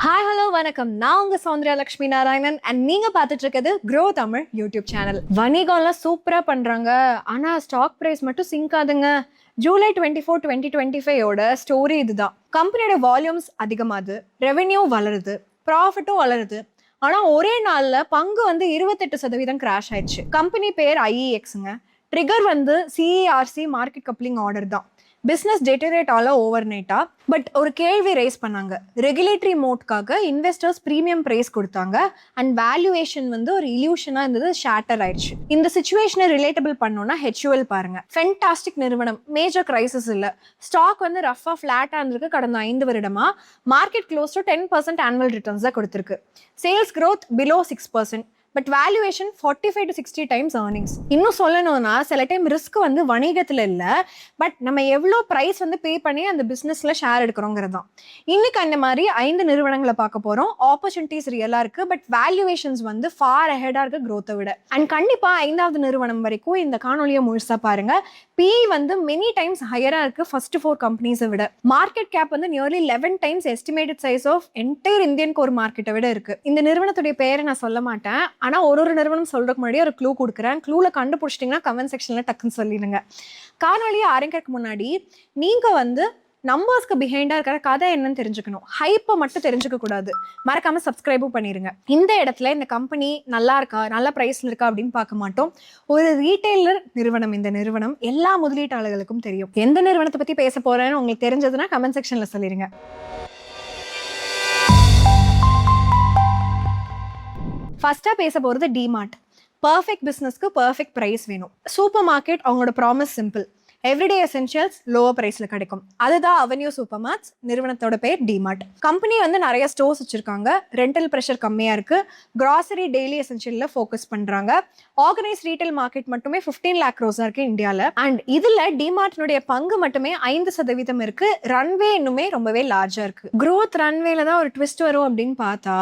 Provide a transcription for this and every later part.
Hi hello வணக்கம். நான் உங்க சௌந்தர்யா லட்சுமி நாராயணன் அண்ட் நீங்க பார்த்துட்டு இருக்கிறது க்ரோ தமிழ் யூடியூப் சேனல். வணிகம்லாம் சூப்பரா பண்றாங்க, ஆனா ஸ்டாக் பிரைஸ் மட்டும் சிங்க் ஆகுதுங்க. ஜூலை 24, 2025 ஸ்டோரி இதுதான். கம்பெனியோட வால்யூம்ஸ் அதிகமாகுது, ரெவென்யூ வளருது, ப்ராஃபிட்டும் வளருது. ஆனா ஒரே நாள்ல பங்கு 28% கிராஷ் ஆயிடுச்சு. கம்பெனி பேர் IEXங்க. Trigger CERC market coupling order தான். பிஸ்னஸ் டெட்டரேட் ஆல ஓவர் நைட்டா. பட் ஒரு கேள்வி ரைஸ் பண்ணாங்க. ரெகுலேட்டரி மோட்காக இன்வெஸ்டர்ஸ் ப்ரீமியம் பிரைஸ் கொடுத்தாங்க அண்ட் வேல்யூவேஷன் ஒரு இல்யூஷனா இருந்தது, ஷேட்டர் ஆயிடுச்சு. இந்த சிச்சுவேஷனை ரிலேட்டபிள் பண்ணோம்னா HUL பாருங்க. ஃபென்டாஸ்டிக் நிறுவனம், மேஜர் கிரைசிஸ் இல்ல. ஸ்டாக் ரஃபா ஃபிளாட்டா இருந்திருக்கு கடந்த 5 வருடமா. Market close to 10% annual returns தான் கொடுத்திருக்கு. Sales growth below 6%. But valuation 45 to 60 times earnings. இன்னும் சொல்லணும்னா சில டைம் ரிஸ்க் வணிகத்தில் இல்லை, பட் நம்ம எவ்வளோ ப்ரைஸ் பே பண்ணி அந்த பிஸ்னஸில் ஷேர் எடுக்கிறோங்கிறது தான். இன்னைக்கு அந்த மாதிரி 5 நிறுவனங்களை பார்க்க போகிறோம். ஆப்பர்ச்சுனிட்டிஸ் ரியலாக இருக்குது, பட் வேல்யூவேஷன்ஸ் ஃபார் அஹெடாக இருக்குது க்ரோத்தை விட. அண்ட் கண்டிப்பாக 5வது நிறுவனம் வரைக்கும் இந்த காணொலியை முழுசாக பாருங்கள். PE மெனி டைம்ஸ் ஹையராக இருக்குது ஃபர்ஸ்ட் 4 கம்பெனிஸை விட. Market cap nearly 11 times estimated size of entire Indian core மார்க்கெட்டை விட இருக்குது. இந்த நிறுவனத்துடைய பேரை நான் சொல்ல மாட்டேன், ஆனால் ஒரு நிறுவனம் சொல்றதுக்கு முன்னாடி ஒரு க்ளூ கொடுக்குறேன். க்ளூல கண்டுபிடிச்சிட்டிங்கன்னா கமெண்ட் செக்ஷன்ல டக்குன்னு சொல்லிடுங்க. காணொலியை ஆரம்பிக்கிறதுக்கு முன்னாடி நீங்க நம்பர்ஸ்க்கு பிஹைண்டா இருக்கிற கதை என்னன்னு தெரிஞ்சுக்கணும். ஹைப்பை மட்டும் தெரிஞ்சுக்க கூடாது. மறக்காம சப்ஸ்கிரைபும் பண்ணிருங்க. இந்த இடத்துல இந்த கம்பெனி நல்லா இருக்கா, நல்ல பிரைஸ்ல இருக்கா அப்படின்னு பார்க்க மாட்டோம். ஒரு ரீட்டைலர் நிறுவனம். இந்த நிறுவனம் எல்லா முதலீட்டாளர்களுக்கும் தெரியும். எந்த நிறுவனத்தை பத்தி பேச போறேன்னு உங்களுக்கு தெரிஞ்சதுன்னா கமெண்ட் செக்ஷன்ல சொல்லிருங்க. ஃபர்ஸ்டா பேச போறது டிமார்ட். பர்ஃபெக்ட் பிசினஸ்க்கு பர்ஃபெக்ட் பிரைஸ் வேணும். சூப்பர் மார்க்கெட் அவங்களோட promise simple. Everyday essentials lower பிரைஸ்ல கிடைக்கும். அதுதான் அவென்யூ சூப்பர் மார்ட்ஸ். நிறுவனத்தோட பேர் டிமார்ட். கம்பெனி நிறைய ஸ்டோர்ஸ் வச்சிருக்காங்க. ரெண்டல் ப்ரெஷர் கம்மியா இருக்கு. கிராசரி டெய்லி எசென்ஷியல்ல ஃபோக்கஸ் பண்றாங்க. ஆர்கனைஸ் ரீட்டைல் மார்க்கெட் மட்டுமே 15 lakh crores இருக்கு இந்தியால. அண்ட் இதுல டிமார்ட்னுடைய பங்கு மட்டுமே 5% இருக்கு. ரன்வே இன்னுமே ரொம்பவே லார்ஜா இருக்கு. growth ரன்வேல தான் ஒரு ட்விஸ்ட் வரும் அப்படின்னு பார்த்தா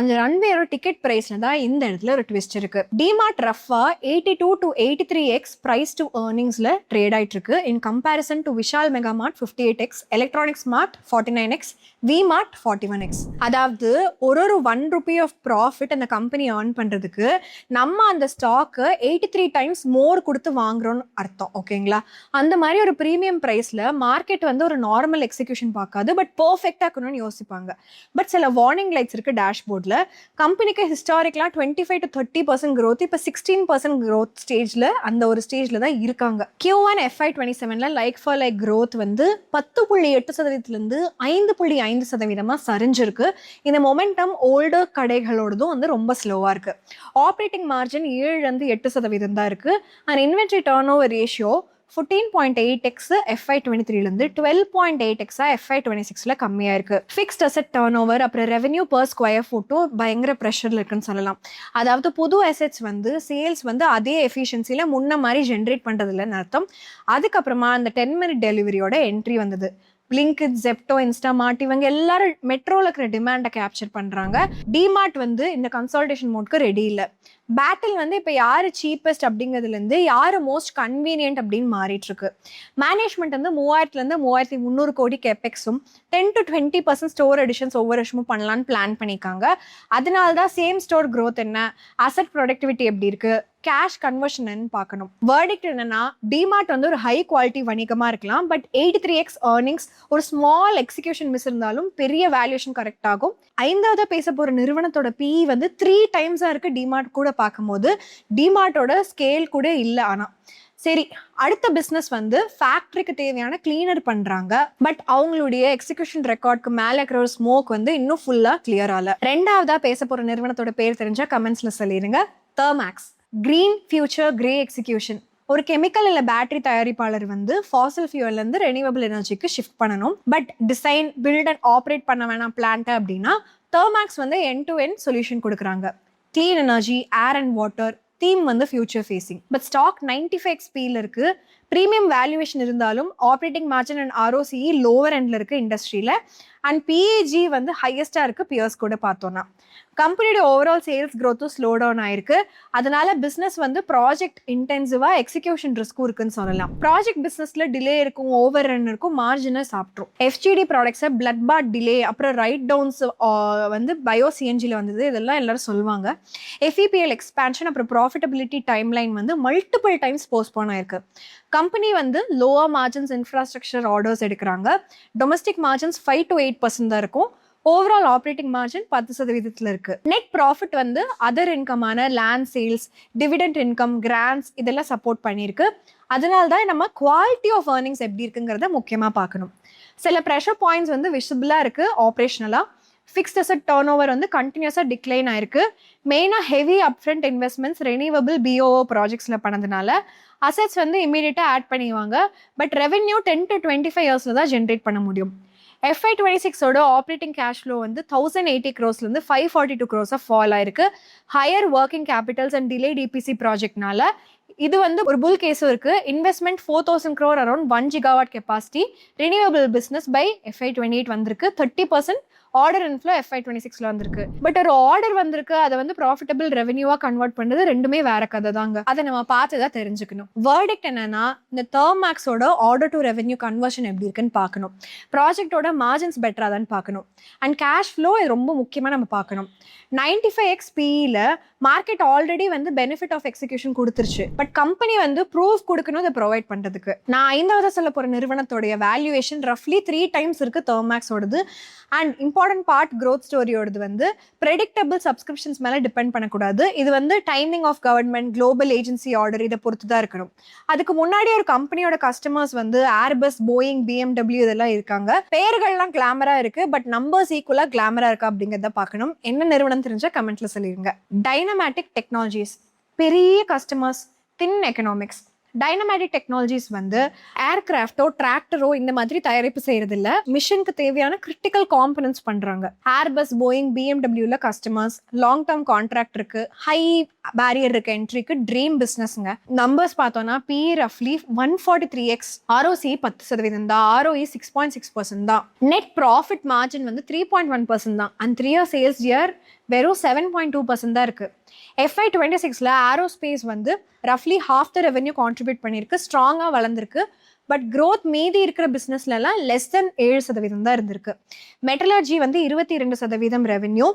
அந்த ரன்வேயோட டிக்கெட் பிரைஸ்ல தான் இந்த இடத்துல ஒரு ட்விஸ்ட் இருக்கு. டிமார்ட் ரஃபா 82 to 83x பிரைஸ் டு ஏர்னிங்ஸ்ல ட்ரேட் ஆயிட்டு இருக்கு. In comparison to Vishal Mega Mart 58x, Electronics Mart 49x, V-Mart 41x. அதாவது ஒரு 1 rupee ஆஃப் ப்ராஃபிட் அந்த கம்பெனி ஏர்ன் பண்றதுக்கு நம்ம அந்த ஸ்டாக்கு 83 டைம்ஸ் மோர் கொடுத்து வாங்குறோம்னு அர்த்தம். ஓகேங்களா? அந்த மாதிரி ஒரு ப்ரீமியம் பிரைஸ்ல மார்க்கெட் ஒரு நார்மல் எக்ஸிகியூஷன் பார்க்காது, பட் பர்ஃபெக்டா இருக்கணும்னு யோசிப்பாங்க. பட் சில வார்னிங் லைட்ஸ் இருக்கு டேஷ்போர்ட்ல. கம்பெனிக்கு ஹிஸ்டாரிக்கலா 25 to 30% growth, இப்போ 16% growth ஸ்டேஜ்ல அந்த ஒரு ஸ்டேஜ்ல தான் இருக்காங்க. Q1 FY27ல லைக் ஃபார் லைக் growth 10.8%லேருந்து 5.5% சரிஞ்சிருக்கு. இந்த மொமெண்டம் ஓல்டர் கடைகளோடதும் ரொம்ப ஸ்லோவா இருக்கு. ஆப்ரேட்டிங் மார்ஜின் 7-8% தான் இருக்கு. And inventory turn over ratio 14.8x FY23லேருந்து 12.8x FY26ல கம்மியாக இருக்கு. ஃபிக்ஸ்ட் அசெட் டர்ன் ஓவர் அப்புறம் ரெவென்யூ பர் ஸ்கொயர் ஃபுட்டும் பயங்கர ப்ரெஷரில் இருக்குன்னு சொல்லலாம். அதாவது புது அசெட்ஸ் சேல்ஸ் அதே எஃபிஷியன்சியில் முன்ன மாதிரி ஜென்ரேட் பண்ணுறது இல்லைன்னு அர்த்தம். அதுக்கப்புறமா அந்த 10-minute டெலிவரியோட என்ட்ரி வந்தது. பிளிங்கிட், ஜெப்டோ, இன்ஸ்டாமார்ட் இவங்க எல்லாரும் மெட்ரோல இருக்கிற டிமாண்டை கேப்சர் பண்றாங்க. டிமார்ட் இந்த கன்சால்டேஷன் மோட்க்கு ரெடி இல்லை. பேட்டில் இப்போ யாரு சீப்பஸ்ட் அப்படிங்கிறதுலேருந்து யாரு மோஸ்ட் கன்வீனியன்ட் அப்படின்னு மாறிட்டு இருக்கு. மேனேஜ்மெண்ட் 3000-லேருந்து 3300 கோடி கேபெக்ஸும் 10 to 20% ஸ்டோர் எடிஷன்ஸ் ஒவ்வொரு வருஷமும் பண்ணலான்னு பிளான் பண்ணியிருக்காங்க. அதனால தான் சேம் ஸ்டோர் growth என்ன, அசெட் ப்ரொடக்டிவிட்டி எப்படி இருக்கு, கேஷ் கன்வர்ஷன் பார்க்கணும். வேர்டிக்ட் என்னன்னா டிமார்ட் ஒரு ஹை குவாலிட்டி வணிகமா இருக்கலாம், பட் 83x ஏர்னிங்ஸ் ஒரு ஸ்மால் எக்ஸிகியூஷன் மிஸ் இருந்தாலும் பெரிய வேல்யூஷன் கரெக்ட் ஆகும். 5வது பேச போற நிறுவனத்தோட PE 3 டைம்ஸா இருக்கு டிமார்ட் கூட பார்க்கும்போது. டிமார்ட்டோட ஸ்கேல் கூட இல்லை. ஆனா சரி, அடுத்த பிஸ்னஸ் ஃபேக்டரிக்கு தேவையான கிளீனர் பண்றாங்க, பட் அவங்களுடைய எக்ஸிகியூஷன் ரெக்கார்டுக்கு மேல இருக்கிற ஒரு ஸ்மோக் இன்னும் ஃபுல்லா கிளியர் ஆகல. 2வதா பேச போற நிறுவனத்தோட பேர் தெரிஞ்சா கமெண்ட்ஸ்ல சொல்லிருங்க. Thermax. Green future grey execution. ஒரு கெமிக்கல் இல்லை பேட்டரி தயாரிப்பாளர் ஃபாசில் ஃபியூவல்லேருந்து ரெனியூவபிள் எனர்ஜிக்கு ஷிஃப்ட் பண்ணணும், but design, build and operate பண்ண வேணாம் பிளான்ட்டை அப்படின்னா Thermax end to end solution கொடுக்குறாங்க. Clean energy, air and water, theme future facing. But stock 95x PL இருக்கு. ப்ரீமியம் வேல்யூவேஷன் இருந்தாலும் operating margin and ROCE lower எண்டில் இருக்குது இண்டஸ்ட்ரியில். அண்ட் பிஏஜி வந்து ஹையஸ்ட்டாக இருக்குது பியர்ஸ் கூட பார்த்தோன்னா. கம்பெனியோட ஓவரால் சேல்ஸ் க்ரோத்தும் ஸ்லோ டவுன் ஆயிருக்கு. அதனால பிஸ்னஸ் வந்து ப்ராஜெக்ட் இன்டென்சிவாக எக்ஸிக்யூஷன் ரிஸ்க்கும் இருக்குன்னு சொல்லலாம். ப்ராஜெக்ட் பிஸ்னஸில் டிலே இருக்கும், ஓவர் ரன் இருக்கும், மார்ஜினை சாப்பிட்ரும். எஃப்ஜிடி ப்ராடக்ட்ஸை பிளட் பாத் டிலே, அப்புறம் ரைட் டவுன்ஸ் வந்து பயோ சிஎன்ஜியில் வந்தது, இதெல்லாம் எல்லாரும் சொல்லுவாங்க. எஃப்இபிஎல் எக்ஸ்பேன்ஷன் அப்புறம் ப்ராஃபிட்டபிலிட்டி டைம்லைன் வந்து மல்டிபிள் டைம்ஸ் போஸ்ட்போன் ஆயிருக்கு. கம்பெனி வந்து லோவர் மார்ஜின்ஸ் இன்ஃப்ராஸ்ட்ரக்சர் ஆர்டர்ஸ் எடுக்கிறாங்க. டொமஸ்டிக் மார்ஜின்ஸ் 5 to 8% தான் இருக்கும். ஓவரால் ஆப்ரேட்டிங் மார்ஜின் 10% இருக்கு. நெட் ப்ராஃபிட் வந்து அதர் இன்கமான land sales, dividend income, grants இதெல்லாம் சப்போர்ட் பண்ணியிருக்கு. அதனால தான் நம்ம குவாலிட்டி ஆஃப் ஏர்னிங்ஸ் எப்படி இருக்குங்கிறத முக்கியமாக பார்க்கணும். சில ப்ரெஷர் பாயிண்ட்ஸ் வந்து விசிபிளாக இருக்குது ஆப்ரேஷனலாக. ஃபிக்ஸ்ட் அசட் டர்ன் ஓவர் வந்து கண்டினியூஸாக டிக்ளைன் ஆயிருக்கு. மெயினாக heavy upfront investments renewable BOO ப்ராஜெக்ட்ஸில் பண்ணதுனால அசட்ஸ் வந்து இமீடியட்டாக ஆட் பண்ணிடுவாங்க. பட் ரெவென்யூ 10 to 25 இயர்ஸில் தான் ஜென்ரேட் பண்ண முடியும். FY26ஓட ஆப்ரேட்டிங் கேஷ் ஃப்ளோ வந்து 1080 crores-லேருந்து 542 crores ஃபால் ஆயிருக்கு. Higher working capitals and delay DPC ப்ராஜெக்ட்னால இது வந்து ஒரு புல் கேஸும் இருக்குது. Investment 4000 crore around 1 gigawatt capacity. Renewable business by FY28 வந்திருக்கு. 30% ஆர்டர் இன்ஃப்ளோ FY26ல வந்திருக்கு. பட் ஒரு ஆர்டர் வந்திருக்கு, அதை வந்து ப்ராஃபிட்டபிள் ரெவென்யூவாக கன்வெர்ட் பண்ணுறது ரெண்டுமே வேற கதை தாங்க. அதை நம்ம பார்த்து தான் தெரிஞ்சுக்கணும். வேர்டிக்ட் என்னன்னா, இந்த தெர்மேக்ஸோட ஆர்டர் டு ரெவென்யூ கன்வர்ஷன் எப்படி இருக்குன்னு பார்க்கணும். ப்ராஜெக்டோட மார்ஜின்ஸ் பெட்டராக தான் பார்க்கணும். அண்ட் கேஷ் ஃப்ளோ இது ரொம்ப முக்கியமாக நம்ம பார்க்கணும். 95x PE-ல மார்க்கெட் ஆல்ரெடி வந்து பெனிஃபிட் ஆஃப் எக்ஸிக்யூஷன் கொடுத்துருச்சு. பட் கம்பெனி வந்து ப்ரூஃப் கொடுக்கணும் அதை ப்ரொவைட் பண்ணுறதுக்கு. நான் 5வது சொல்ல போகிற நிறுவனத்தோடைய வேல்யூவேஷன் ரஃப்லி 3 times இருக்குது தெர்மேக்ஸோடது. அண்ட் இம்பார்ட்டன்ட் பார்ட் க்ரோத் ஸ்டோரியோடது வந்து ப்ரெடிக்டபிள் சப்ஸ்கிரிப்ஷன்ஸ் மேலே டிபெண்ட் பண்ணக்கூடாது. இது வந்து timing of government, global agency order இதை பொறுத்து தான் இருக்கணும். அதுக்கு முன்னாடி ஒரு கம்பெனியோட கஸ்டமர்ஸ் வந்து ஏர்பஸ், போயிங், BMW இதெல்லாம் இருக்காங்க. பேர்கள்லாம் கிளாமராக இருக்குது, பட் நம்பர்ஸ் ஈக்குவலாக கிளாமராக இருக்கா அப்படிங்கிறத பார்க்கணும். என்ன நிறுவனம் தெரிஞ்சா கமெண்ட்ல சொல்லிருங்க. டைனமேட்டிக் டெக்னாலஜிஸ், பெரிய கஸ்டமர்ஸ், தின் எக்கனாமிக்ஸ். டைனமேட்டிக் டெக்னாலஜிஸ் வந்து ஏர்கிராஃப்டோ டிராக்டரோ இந்த மாதிரி தயாரிப்பு செய்யறது இல்ல, மிஷனுக்கு தேவையான கிரிட்டிக்கல் காம்பனன்ட்ஸ் பண்றாங்க. ஏர்பஸ், போயிங், BMWல கஸ்டமர்ஸ், லாங் டேர்ம் கான்ட்ராக்ட் இருக்கு, ஹை பேரியர் இருக்கு என்ட்ரிக்கு, ட்ரீம் பிசினஸ்ங்க. நம்பர்ஸ் பார்த்தோம்னா PE ரஃப்லி 143x, ROC 10% தான், ROE 6.6% தான். நெட் ப்ராஃபிட் மார்ஜின் வந்து 3.1% தான். அண்ட் 3 year சேல்ஸ் இயர் வெறும் 7.2% தான் இருக்கு. FY26ல ஏரோஸ்பேஸ் வந்து ரஃப்லி ஹாஃப் த ரெவென்யூ கான்ட்ரிபியூட் பண்ணியிருக்கு, ஸ்ட்ராங்காக வளர்ந்துருக்கு. பட் க்ரோத் மீதி இருக்கிற பிஸ்னஸ்லலாம் லெஸ் தென் 7% தான் இருந்திருக்கு. மெட்டலர்ஜி வந்து 22% ரெவென்யூ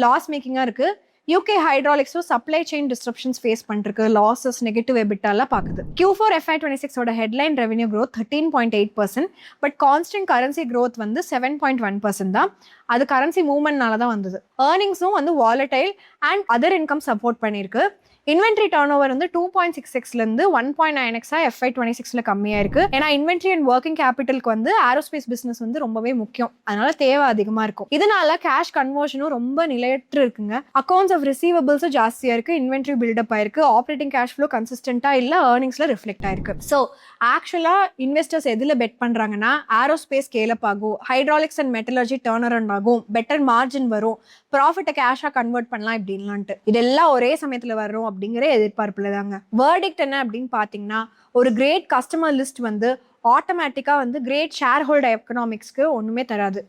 லாஸ் மேக்கிங்காக இருக்குது. UK ஹைட்ராலிக்ஸும் சப்ளை செயின் டிஸ்ட்ரப்ஷன்ஸ் ஃபேஸ் பண்ணிருக்கு, லாஸஸ், நெகட்டிவ் எபிட்டாலாம் பார்க்குது. Q4 FY26ஓட headline revenue growth 13.8%, but constant currency growth வந்து 7.1% தான். அது கரன்சி மூவ்மெண்ட்னால தான் வந்தது. ஏர்னிங்ஸும் வந்து volatile and other income support பண்ணியிருக்கு. இன்வென்ட்ரி டர்ன் ஓவர் வந்து 2.66லேருந்து 1.9x FY26ல கம்மியாக இருக்குது. ஏன்னா இன்வென்ட்ரி அண்ட் ஒர்க்கிங் கேபிட்டலுக்கு வந்து ஏரோஸ்பேஸ் பிஸ்னஸ் வந்து ரொம்பவே முக்கியம், அதனால தேவை அதிகமாக இருக்கும். இதனால கேஷ் கன்வர்ஷனும் ரொம்ப நிலையற்று இருக்குங்க. அக்கௌண்ட்ஸ் ஆஃப் ரிசீவபிள்ஸும் ஜாஸ்தியாக இருக்குது, இன்வென்ட்ரி பில்டப் ஆயிருக்கு, ஆப்ரேட்டிங் கேஷ் ஃப்ளோ கன்சிஸ்டண்ட்டாக இல்லை, ஏர்னிங்ஸில் ரிஃப்ளெக்ட் ஆயிருக்கு. ஸோ ஆக்சுவலாக இன்வெஸ்டர்ஸ் எதில் பெட் பண்ணுறாங்கன்னா, ஏரோஸ்பேஸ் ஸ்கேலப் ஆகும், hydraulics and metallurgy turn around ஆகும், பெட்டர் மார்ஜின் வரும், ப்ராஃபிட்டை கேஷாக கன்வெர்ட் பண்ணலாம் இப்படின்லான்ட்டு. இதெல்லாம் ஒரே சமயத்தில் வரும் அப்படிங்கிற எதிர்பார்ப்புல தாங்க. வேர்டிக்ட் என்ன அப்படின்னு பார்த்தீங்கன்னா, ஒரு கிரேட் கஸ்டமர் லிஸ்ட் வந்து ஆட்டோமேட்டிக்காக வந்து கிரேட் ஷேர் ஹோல்டர் எக்கனாமிக்ஸ்க்கு ஒன்றுமே தராது.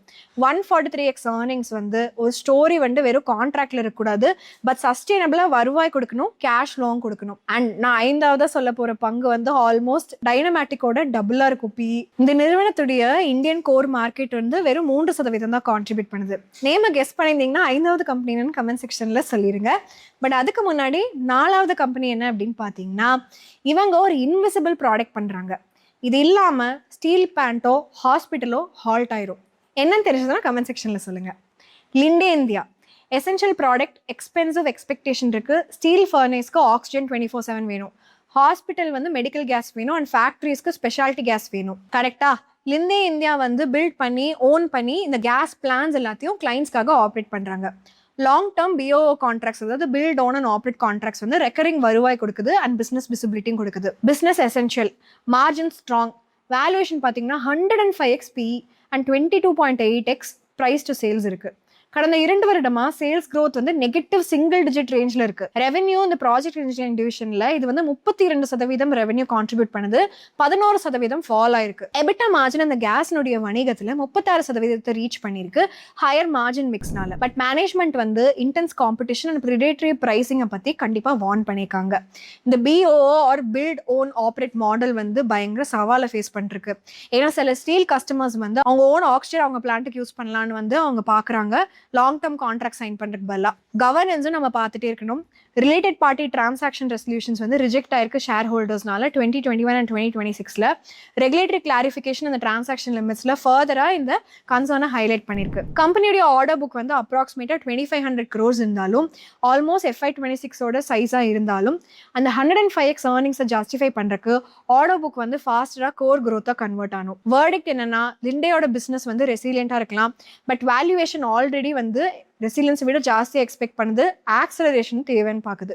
143x ஏர்னிங்ஸ் வந்து ஒரு ஸ்டோரி வந்து வெறும் கான்ட்ராக்டில் இருக்கக்கூடாது, பட் சஸ்டெயினபிளாக வருவாய் கொடுக்கணும், கேஷ் ஃப்ளோவும் கொடுக்கணும். அண்ட் நான் 5வது சொல்ல போகிற பங்கு வந்து ஆல்மோஸ்ட் டைனமேட்டிக்கோட டபுளாக இருக்கும் PE. இந்த நிறுவனத்துடைய இந்தியன் கோர் மார்க்கெட் வந்து வெறும் 3% தான் கான்ட்ரிபியூட் பண்ணுது. நேமை கெஸ் பண்ணியிருந்தீங்கன்னா 5வது கம்பெனின்னு கமெண்ட் செக்ஷனில் சொல்லிடுங்க. பட் அதுக்கு முன்னாடி 4வது கம்பெனி என்ன அப்படின்னு பார்த்தீங்கன்னா, இவங்க ஒரு இன்விசிபிள் ப்ராடக்ட் பண்ணுறாங்க. இது இல்லாமல் ஸ்டீல் பிளான்ட்டோ ஹாஸ்பிட்டலோ ஹால்ட் ஆயிரும். என்னன்னு தெரிஞ்சதுன்னா கமெண்ட் செக்ஷனில் சொல்லுங்கள். Linde India essential product, expensive expectation இருக்குது. ஸ்டீல் ஃபர்னேஸ்க்கு ஆக்சிஜன் 24/7 வேணும், ஹாஸ்பிட்டல் வந்து மெடிக்கல் கேஸ் வேணும், அண்ட் ஃபேக்ட்ரிஸ்க்கு ஸ்பெஷாலிட்டி கேஸ் வேணும். கரெக்டாக லிண்டே இந்தியா வந்து பில்ட் பண்ணி ஓன் பண்ணி இந்த கேஸ் பிளான்ஸ் எல்லாத்தையும் கிளைண்ட்ஸ்க்காக ஆப்ரேட் பண்ணுறாங்க. லாங் டேர்ம் BOO கான்ட்ராக்ட்ஸ், அதாவது build own and operate contracts வந்து ரெக்கரிங் வருவாய் கொடுக்குது அண்ட் பிஸ்னஸ் விசிபிலிட்டியும் கொடுக்குது. Business essential, margin strong, valuation பார்த்தீங்கன்னா 105x PE and 22.8x price to sales இருக்குது. கடந்த 2 வருடமா சேல்ஸ் growth வந்து நெகட்டிவ் சிங்கிள் டிஜிட் ரேஞ்ச்ல இருக்கு. ரெவென்யூ இந்த ப்ராஜெக்ட் இன்ஜினியரிங் டிவிஷன்ல இது வந்து 32% ரெவென்யூ கான்ட்ரிபியூட் பண்ணுது, 11% ஃபால் ஆயிருக்கு. எபிட்டா மார்ஜின் அந்த கேஸ்னுடைய வணிகத்துல 36% ரீச் பண்ணிருக்கு, ஹையர் மார்ஜின் மிக்ஸ்னால. பட் மேனேஜ்மெண்ட் வந்து இன்டென்ஸ் காம்படிஷன் அண்ட் பிரிடேட்டரி பிரைசிங்கை பத்தி கண்டிப்பா வார்ன் பண்ணியிருக்காங்க. இந்த BOO or build own operate model வந்து பயங்கர சவாலை ஃபேஸ் பண்ணிருக்கு. ஏன்னா சில ஸ்டீல் கஸ்டமர்ஸ் வந்து அவங்க ஓன் ஆக்ஸ்டர் அவங்க பிளான்ட்டுக்கு யூஸ் பண்ணலான்னு வந்து அவங்க பாக்குறாங்க, லாங் டர்ம் கான்ட்ராக்ட் சைன் பண்றதுக்கு பதிலா. கவர்னன்ஸும் நம்ம பார்த்துட்டே இருக்கணும். ரிலேட்டட் பார்ட்டி டிரான்சாக்ஷன் ரெசல்யூஷன்ஸ் வந்து ரிஜெக்ட் ஆயிருக்கு ஷேர் ஹோல்டர்ஸ்னால 2021 அண்ட் 2026ல. ரெகுலேட்டரி கிளாரிஃபிகேஷன் அந்த டிரான்சாக்ஷன் லிமிட்ஸ்ல ஃபர்தரா இந்த கன்சர்னை ஹைலைட் பண்ணிருக்கு. கம்பெனியோட ஆர்டர் புக் வந்து அப்ராக்சிமேட்டா 2500 crores இருந்தாலும், ஆல்மோஸ்ட் FY26ஓட சைஸா இருந்தாலும், அந்த 105x ஏர்னிங்ஸை ஜஸ்டிஃபை பண்றதுக்கு ஆர்டர் புக் வந்து ஃபாஸ்டரா கோர் growth-ஆ கன்வெர்ட் ஆகும். வேர்டிக்ட் என்னன்னா, லிண்டேயோட பிசினஸ் வந்து ரெசிலியண்டா இருக்கலாம், பட் வேல்யூவேஷன் ஆல்ரெடி வந்து ரெசிலியன்ஸை விட ஜாஸ்தியாக எக்ஸ்பெக்ட் பண்ணுது, ஆக்சலரேஷன் தேவைன்னு பார்க்குது.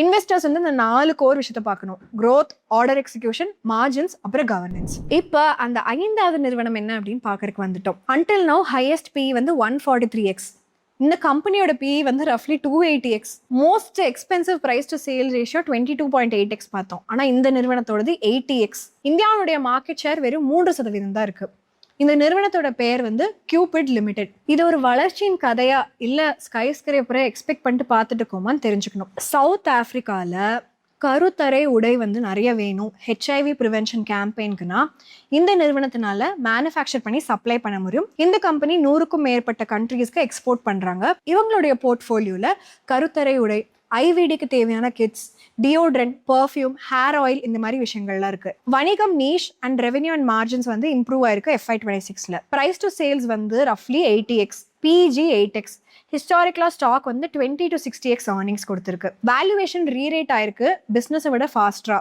இன்வெஸ்டர்ஸ் வந்து இந்த 4 கோர் விஷயத்தை பார்க்கணும்: growth, ஆர்டர் எக்ஸிக்யூஷன், மார்ஜின்ஸ், அப்புறம் கவர்னன்ஸ். இப்போ அந்த 5வது நிறுவனம் என்ன அப்படின்னு பார்க்கறதுக்கு வந்துட்டோம். அன்டில் நவ் ஹையஸ்ட் பி வந்து 143x. இந்த கம்பெனியோட பி வந்து ரஃப்லி 280x. Most expensive price to sale ratio 22.8x பார்த்தோம். ஆனால் இந்த நிறுவனத்தோடது 80x. இந்தியாவுடைய மார்க்கெட் ஷேர் வெறும் 3% தான் இருக்கு. இந்த நிறுவனத்தோட பெயர் வந்து கியூபிட் லிமிடெட். இது ஒரு வளர்ச்சியின் கதையா இல்ல ஸ்கை ஸ்கிரேப்பரை எக்ஸ்பெக்ட் பண்ணிட்டு பார்த்துட்டு இருக்கோமான்னு தெரிஞ்சுக்கணும். சவுத் ஆப்பிரிக்கால கருத்தரை உடை வந்து நிறைய வேணும் ஹெச்ஐவி ப்ரிவென்ஷன் கேம்பெயின்க்குனா இந்த நிறுவனத்தினால மேனுஃபேக்சர் பண்ணி சப்ளை பண்ண முடியும். இந்த கம்பெனி 100க்கும் மேற்பட்ட கண்ட்ரீஸ்க்கு எக்ஸ்போர்ட் பண்றாங்க. இவங்களுடைய போர்ட்ஃபோலியோல கருத்தரை உடை, ஐவிடிக்கு தேவையான kids, deodorant, perfume, hair oil, இந்த மாதிரி விஷயங்கள்லாம் இருக்கு. வணிகம் niche and revenue and margins வந்து இம்ப்ரூவ் ஆயிருக்கு FY26ல. பிரைஸ் டு சேல்ஸ் வந்து ரஃப்லி 80x, பிஜி 8x. ஹிஸ்டாரிக்கலா ஸ்டாக் வந்து 20 to 60x ஏர்னிங்ஸ் கொடுத்துருக்கு. வேல்யூவேஷன் ரீரேட் ஆயிருக்கு பிசினஸை விட ஃபாஸ்டரா.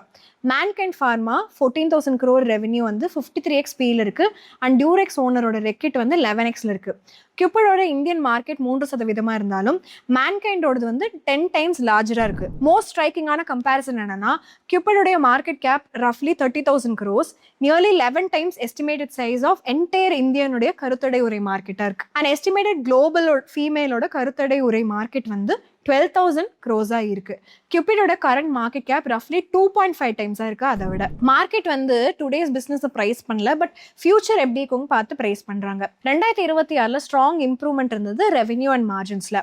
மேன்கைண்ட் ஃபார்மா 14,000 crore ரெவென்யூ வந்து 53x பியில் இருக்கு, அண்ட் டியூரெக்ஸ் ஓனரோட ரெக்கிட் வந்து 11xல இருக்கு. கியூபிடோட இந்தியன் மார்க்கெட் 3% இருந்தாலும் மேன்கைண்டோடது வந்து 10 times லார்ஜரா இருக்கு. மோஸ்ட் ஸ்ட்ரைக்கிங்கான கம்பேரிசன் என்னன்னா, கியூபிடோடைய மார்க்கெட் கேப் ரஃப்லி 30,000 crores, nearly 11 times estimated size of entire இந்தியனுடைய கருத்தடை உரை மார்க்கெட்டா இருக்கு. அண்ட் எஸ்டிமேட்டட் குளோபல் ஃபீமேலோட கருத்தடை உரை மார்க்கெட் வந்து 12,000 crores இருக்கு. கியூபிடோட கரண்ட் மார்க்கெட் கேப் ரஃப்லி 2.5 times இருக்கு. அதை விட மார்க்கெட் வந்து டுடேஸ் பிசினஸ் பிரைஸ் பண்ணல, பட் ஃபியூச்சர் எப்படி இருக்கும் பார்த்து பிரைஸ் பண்றாங்க. 2026ல ஸ்ட்ராங் இம்ப்ரூவ்மெண்ட் இருந்தது ரெவென்யூ அண்ட் மார்ஜின்ஸ்ல.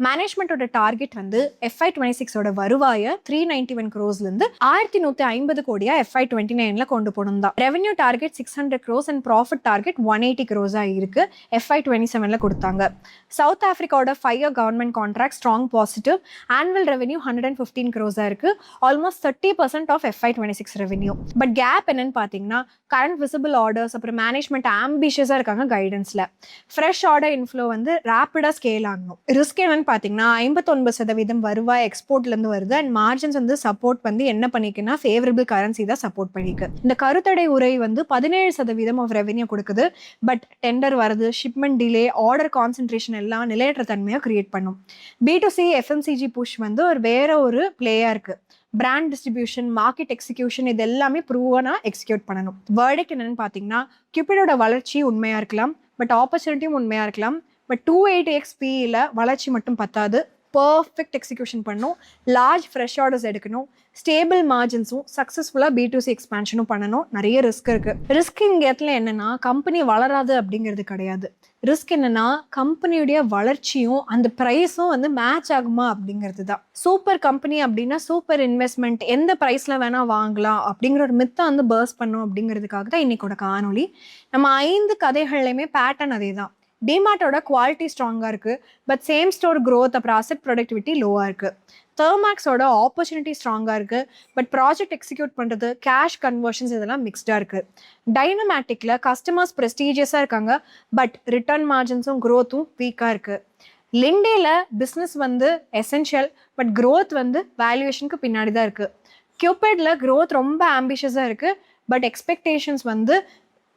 மேனேஜ்மெண்டோட டார்கெட் வந்து FY26ஓட வருவாயை 391 crores இருந்து 1150 கோடியா FY29ல கொண்டு போகணும் தான். Revenue target 600 crores and profit target 180 crores இருக்கு. FY27ல கொடுத்தாங்க. சவுத் ஆப்பிரிக்காவோட 5-year government contract strong positive. Annual revenue 115 crores இருக்கு, almost 30% of FY26 revenue. But gap என்னன்னு பார்த்தீங்கன்னா, கரண்ட் விசிபிள் ஆர்டர்ஸ், அப்புறம் மேனேஜ்மெண்ட் ஆம்பிஷியஸாக இருக்காங்க கைடன்ஸில். ஃப்ரெஷ் ஆர்டர் இன்ஃப்ளோ வந்து ரேப்பிடாக ஸ்கேல் ஆகணும். ரிஸ்க் என்னன்னு பார்த்தீங்கன்னா, 59% வருவாய் எக்ஸ்போர்ட்லேருந்து வருது, அண்ட் மார்ஜின்ஸ் வந்து சப்போர்ட் வந்து என்ன பண்ணிக்குன்னா ஃபேவரபிள் கரன்சி தான் சப்போர்ட் பண்ணிக்கு. இந்த கருத்தடை உரை வந்து 17% ஆஃப் ரெவென்யூ கொடுக்குது, பட் டெண்டர் வருது, ஷிப்மெண்ட் டிலே, ஆர்டர் கான்சென்ட்ரேஷன் எல்லாம் நிலையற்ற தன்மையாக கிரியேட் பண்ணும். B2C FMCG புஷ் வந்து வேற ஒரு பிளேயா இருக்கு. பிராண்ட் டிஸ்ட்ரிபியூஷன், மார்க்கெட் எக்ஸிக்யூஷன், இது எல்லாமே ப்ரூவனா எக்ஸிக்யூட் பண்ணணும். வேர்டிக் என்னன்னு பார்த்தீங்கன்னா, கியூபிடோட வளர்ச்சி உண்மையா இருக்கலாம், பட் ஆப்பர்ச்சுனிட்டியும் உண்மையா இருக்கலாம். பட் 280x PEல வளர்ச்சி மட்டும் பத்தாது, பர்ஃபெக்ட் எக்ஸிக்யூஷன் பண்ணணும், லார்ஜ் ஃப்ரெஷ் ஆர்டர்ஸ் எடுக்கணும், ஸ்டேபிள் மார்ஜின்ஸும், சக்ஸஸ்ஃபுல்லாக B2C எக்ஸ்பான்ஷனும் பண்ணணும். நிறைய ரிஸ்க் இருக்கு. ரிஸ்க் இங்க இடத்துல என்னன்னா, கம்பெனி வளராது அப்படிங்கிறது கிடையாது. ரிஸ்க் என்னன்னா, கம்பெனியுடைய வளர்ச்சியும் அந்த ப்ரைஸும் வந்து மேட்ச் ஆகுமா அப்படிங்கிறது தான். சூப்பர் கம்பெனி அப்படின்னா சூப்பர் இன்வெஸ்ட்மெண்ட், எந்த ப்ரைஸில் வேணால் வாங்கலாம் அப்படிங்கிற ஒரு மித்தை வந்து பர்ஸ்ட் பண்ணும் அப்படிங்கிறதுக்காக தான் இன்னைக்கோட காணொலி. நம்ம 5 கதைகள்லையுமே பேட்டர்ன் அதே தான். டிமார்ட்டோட குவாலிட்டி ஸ்ட்ராங்காக இருக்குது, பட் சேம் ஸ்டோர் க்ரோத் அப்புறம் அசெட் ப்ரொடக்டிவிட்டி லோவாக இருக்குது. தெர்மாக்ஸோட ஆப்பர்ச்சுனிட்டி ஸ்ட்ராங்காக இருக்குது, பட் ப்ராஜெக்ட் எக்ஸிக்யூட் பண்ணுறது, கேஷ் கன்வர்ஷன்ஸ் இதெல்லாம் மிக்ஸ்டாக இருக்குது. டைனமேட்டிக்கில் கஸ்டமர்ஸ் ப்ரெஸ்டீஜியஸாக இருக்காங்க, பட் ரிட்டர்ன் மார்ஜின்ஸும் க்ரோத்தும் வீக்காக இருக்குது. லிண்டேல பிஸ்னஸ் வந்து எசென்ஷியல், பட் க்ரோத் வந்து வேல்யூவேஷனுக்கு பின்னாடி தான் இருக்குது. கியூபிட்ல க்ரோத் ரொம்ப ஆம்பிஷியஸாக இருக்குது, பட் எக்ஸ்பெக்டேஷன்ஸ் வந்து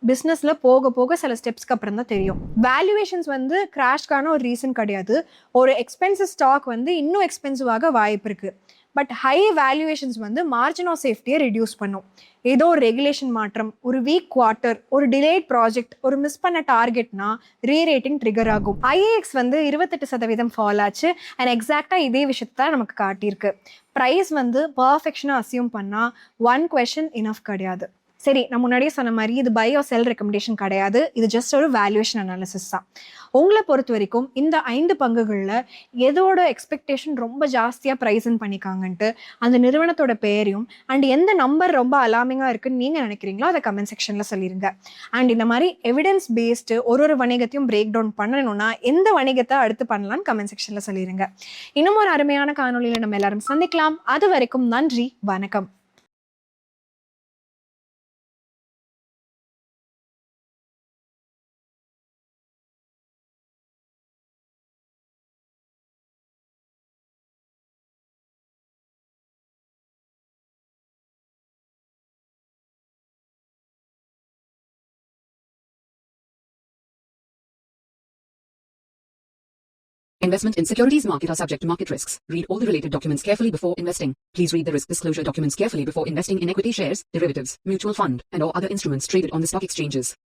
பிஸ்னஸில் போக போக சில ஸ்டெப்ஸ்க்கு அப்புறம் தான் தெரியும். வேல்யூவேஷன்ஸ் வந்து கிராஷ்கான ஒரு ரீசன் கிடையாது. ஒரு எக்ஸ்பென்சிவ் ஸ்டாக் வந்து இன்னும் எக்ஸ்பென்சிவாக வாய்ப்பு இருக்குது. பட் ஹை வேல்யூவேஷன்ஸ் வந்து மார்ஜின் ஆஃப் சேஃப்டியை ரெடியூஸ் பண்ணும். ஏதோ ஒரு ரெகுலேஷன் மாற்றம், ஒரு வீக் குவார்ட்டர், ஒரு டிலேட் ப்ராஜெக்ட், ஒரு மிஸ் பண்ண டார்கெட்னா ரீரேட்டிங் ட்ரிகர் ஆகும். IAX வந்து 28% ஃபால் ஆச்சு அண்ட் எக்ஸாக்டாக இதே விஷயத்தை தான் நமக்கு காட்டியிருக்கு. ப்ரைஸ் வந்து பர்ஃபெக்ஷனாக அசியூம் பண்ணால் ஒன் கொஷின் இனஃப் கிடையாது. சரி, நான் முன்னாடியே சொன்ன மாதிரி இது பை ஆர் செல் ரெக்கமெண்டேஷன் கிடையாது, இது ஜஸ்ட் ஒரு வேல்யூவேஷன் அனாலிசிஸ் தான். உங்களை பொறுத்த வரைக்கும் இந்த 5 பங்குகளில் எதோட எக்ஸ்பெக்டேஷன் ரொம்ப ஜாஸ்தியாக ப்ரைஸன் பண்ணிக்காங்கன்ட்டு அந்த நிறுவனத்தோட பெயரையும் அண்ட் எந்த நம்பர் ரொம்ப அலாமிங்காக இருக்குன்னு நீங்கள் நினைக்கிறீங்களோ அதை கமெண்ட் செக்ஷனில் சொல்லிடுங்க. அண்ட் இந்த மாதிரி எவிடன்ஸ் பேஸ்டு ஒரு வணிகத்தையும் பிரேக் டவுன் பண்ணணும்னா எந்த வணிகத்தை அடுத்து பண்ணலான்னு கமெண்ட் செக்ஷனில் சொல்லிடுங்க. இன்னும் ஒரு அருமையான காணொலியில் நம்ம எல்லாரும் சந்திக்கலாம். அது வரைக்கும் நன்றி, வணக்கம். Investment in securities market are subject to market risks. Read all the related documents carefully before investing. Please read the risk disclosure documents carefully before investing in equity shares, derivatives, mutual fund, and or other instruments traded on the stock exchanges.